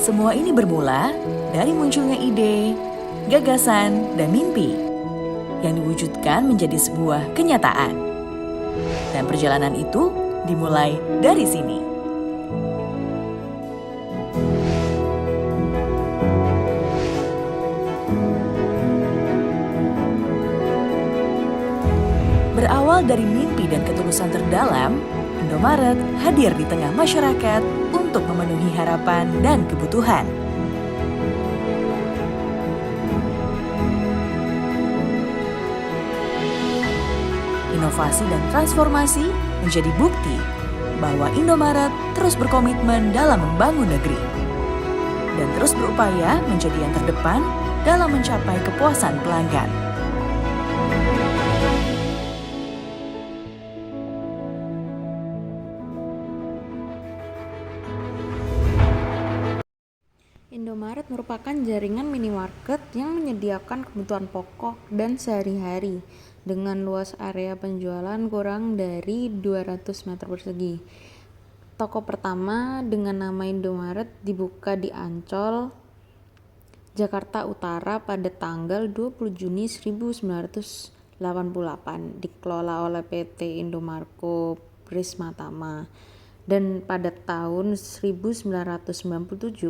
Semua ini bermula dari munculnya ide, gagasan, dan mimpi yang diwujudkan menjadi sebuah kenyataan. Dan perjalanan itu dimulai dari sini. Berawal dari mimpi dan ketulusan terdalam, Indomaret hadir di tengah masyarakat untuk memenuhi harapan dan kebutuhan. Inovasi dan transformasi menjadi bukti bahwa Indomaret terus berkomitmen dalam membangun negeri dan terus berupaya menjadi yang terdepan dalam mencapai kepuasan pelanggan. Indomaret merupakan jaringan minimarket yang menyediakan kebutuhan pokok dan sehari-hari dengan luas area penjualan kurang dari 200 meter persegi. Toko pertama dengan nama Indomaret dibuka di Ancol, Jakarta Utara pada tanggal 20 Juni 1988, dikelola oleh PT Indomarko Prismatama. Dan pada tahun 1997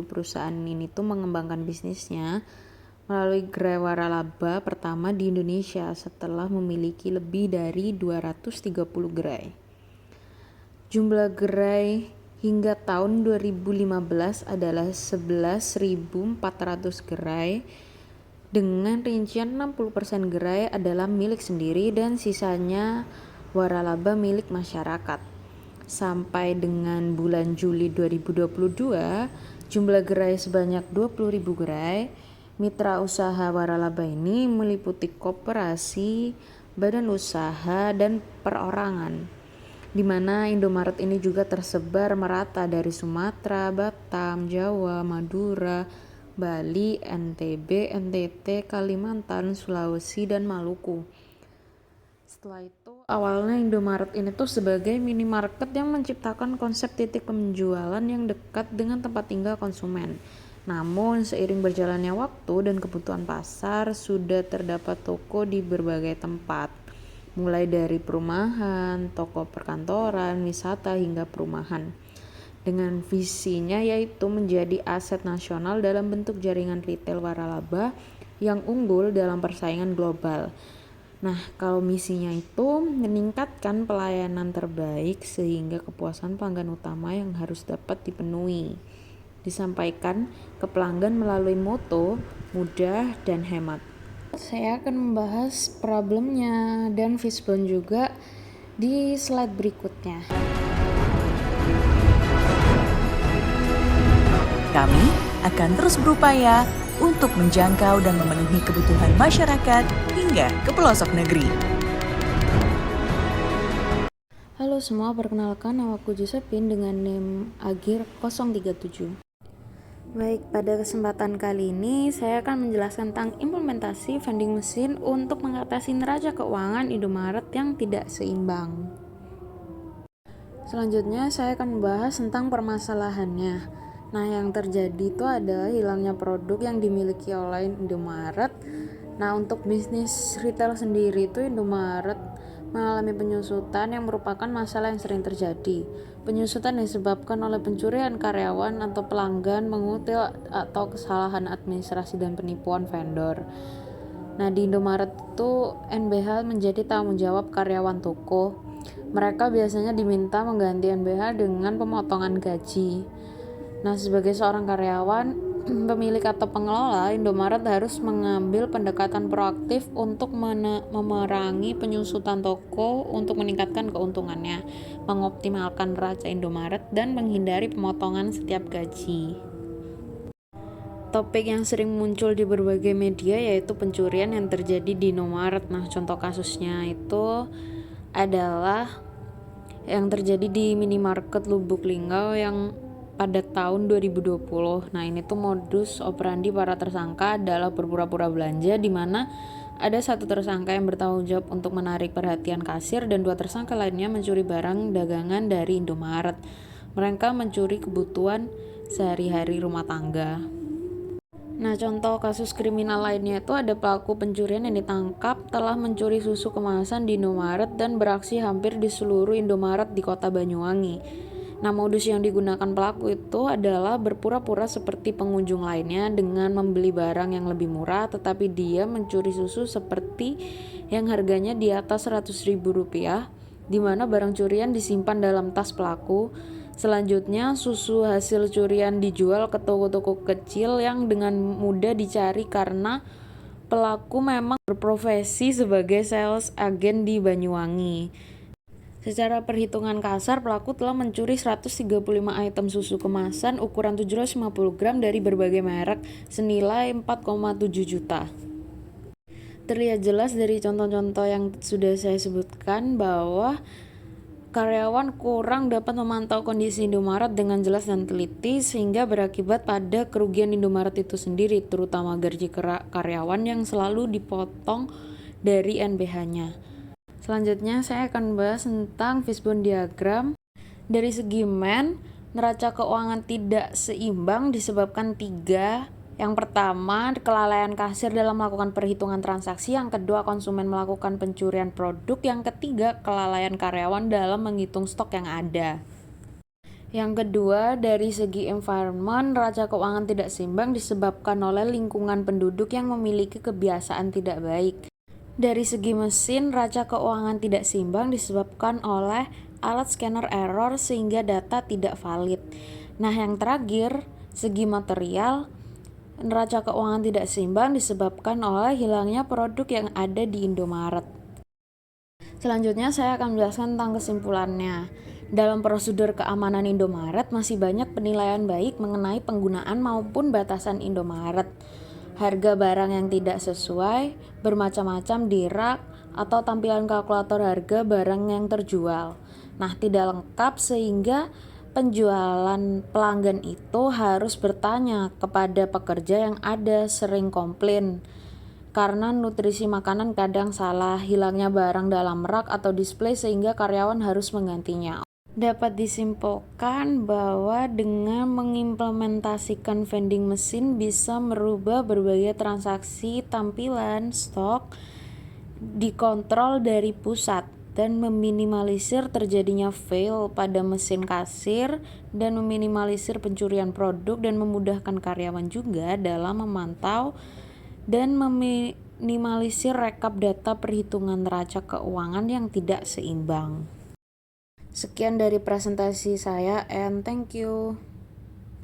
perusahaan ini tuh mengembangkan bisnisnya melalui gerai waralaba pertama di Indonesia setelah memiliki lebih dari 230 gerai. Jumlah gerai hingga tahun 2015 adalah 11.400 gerai dengan rincian 60% gerai adalah milik sendiri dan sisanya waralaba milik masyarakat. Sampai dengan bulan Juli 2022, jumlah gerai sebanyak 20.000 gerai. Mitra usaha waralaba ini meliputi koperasi, badan usaha, dan perorangan, di mana Indomaret ini juga tersebar merata dari Sumatera, Batam, Jawa, Madura, Bali, NTB, NTT, Kalimantan, Sulawesi, dan Maluku. Setelah itu, awalnya Indomaret ini tuh sebagai minimarket yang menciptakan konsep titik penjualan yang dekat dengan tempat tinggal konsumen. Namun, seiring berjalannya waktu dan kebutuhan pasar, sudah terdapat toko di berbagai tempat, mulai dari perumahan, toko perkantoran, wisata, hingga perumahan. Dengan visinya yaitu menjadi aset nasional dalam bentuk jaringan retail waralaba yang unggul dalam persaingan global. Nah, kalau misinya itu meningkatkan pelayanan terbaik sehingga kepuasan pelanggan utama yang harus dapat dipenuhi disampaikan ke pelanggan melalui moto mudah dan hemat. Saya akan membahas problemnya dan fishbone juga di slide berikutnya. Kami akan terus berupaya untuk menjangkau dan memenuhi kebutuhan masyarakat hingga ke pelosok negeri. Halo semua, perkenalkan namaku Josephine dengan NIM Agir 037. Baik, pada kesempatan kali ini saya akan menjelaskan tentang implementasi vending machine untuk mengatasi neraca keuangan Indomaret yang tidak seimbang. Selanjutnya saya akan membahas tentang permasalahannya. Nah, yang terjadi itu adalah hilangnya produk yang dimiliki oleh Indomaret. Nah, untuk bisnis retail sendiri itu Indomaret mengalami penyusutan yang merupakan masalah yang sering terjadi. Penyusutan disebabkan oleh pencurian karyawan atau pelanggan, mengutil atau kesalahan administrasi dan penipuan vendor. Nah, di Indomaret itu NBH menjadi tanggung jawab karyawan toko. Mereka biasanya diminta mengganti NBH dengan pemotongan gaji. Nah, sebagai seorang karyawan, pemilik atau pengelola, Indomaret harus mengambil pendekatan proaktif untuk memerangi penyusutan toko untuk meningkatkan keuntungannya, mengoptimalkan neraca Indomaret, dan menghindari pemotongan setiap gaji. Topik yang sering muncul di berbagai media yaitu pencurian yang terjadi di Indomaret. Nah, contoh kasusnya itu adalah yang terjadi di minimarket Lubuk Linggau yang pada tahun 2020. Nah, ini tuh modus operandi para tersangka adalah berpura-pura belanja, di mana ada satu tersangka yang bertanggung jawab untuk menarik perhatian kasir dan 2 tersangka lainnya mencuri barang dagangan dari Indomaret. Mereka mencuri kebutuhan sehari-hari rumah tangga. Nah, contoh kasus kriminal lainnya itu ada pelaku pencurian yang ditangkap telah mencuri susu kemasan di Indomaret dan beraksi hampir di seluruh Indomaret di kota Banyuwangi. Nah, modus yang digunakan pelaku itu adalah berpura-pura seperti pengunjung lainnya dengan membeli barang yang lebih murah, tetapi dia mencuri susu seperti yang harganya di atas Rp100.000, di mana barang curian disimpan dalam tas pelaku. Selanjutnya, susu hasil curian dijual ke toko-toko kecil yang dengan mudah dicari karena pelaku memang berprofesi sebagai sales agen di Banyuwangi. Secara perhitungan kasar, pelaku telah mencuri 135 item susu kemasan ukuran 750 gram dari berbagai merek senilai 4,7 juta. Terlihat jelas dari contoh-contoh yang sudah saya sebutkan bahwa karyawan kurang dapat memantau kondisi Indomaret dengan jelas dan teliti sehingga berakibat pada kerugian Indomaret itu sendiri, terutama gaji karyawan yang selalu dipotong dari NBH-nya. Selanjutnya saya akan bahas tentang fishbone diagram. Dari segi neraca keuangan tidak seimbang disebabkan 3. Yang pertama, kelalaian kasir dalam melakukan perhitungan transaksi. Yang kedua, konsumen melakukan pencurian produk. Yang ketiga, kelalaian karyawan dalam menghitung stok yang ada. Yang kedua, dari segi environment, neraca keuangan tidak seimbang disebabkan oleh lingkungan penduduk yang memiliki kebiasaan tidak baik. Dari segi mesin, neraca keuangan tidak seimbang disebabkan oleh alat scanner error sehingga data tidak valid. Nah, yang terakhir, segi material, neraca keuangan tidak seimbang disebabkan oleh hilangnya produk yang ada di Indomaret. Selanjutnya saya akan menjelaskan tentang kesimpulannya. Dalam prosedur keamanan Indomaret masih banyak penilaian baik mengenai penggunaan maupun batasan Indomaret. Harga barang yang tidak sesuai, bermacam-macam di rak, atau tampilan kalkulator harga barang yang terjual. Nah, tidak lengkap sehingga penjualan pelanggan itu harus bertanya kepada pekerja yang ada sering komplain karena nutrisi makanan kadang salah, hilangnya barang dalam rak atau display sehingga karyawan harus menggantinya. Dapat disimpulkan bahwa dengan mengimplementasikan vending machine bisa merubah berbagai transaksi tampilan stok dikontrol dari pusat dan meminimalisir terjadinya fail pada mesin kasir dan meminimalisir pencurian produk dan memudahkan karyawan juga dalam memantau dan meminimalisir rekap data perhitungan neraca keuangan yang tidak seimbang. Sekian dari presentasi saya and thank you.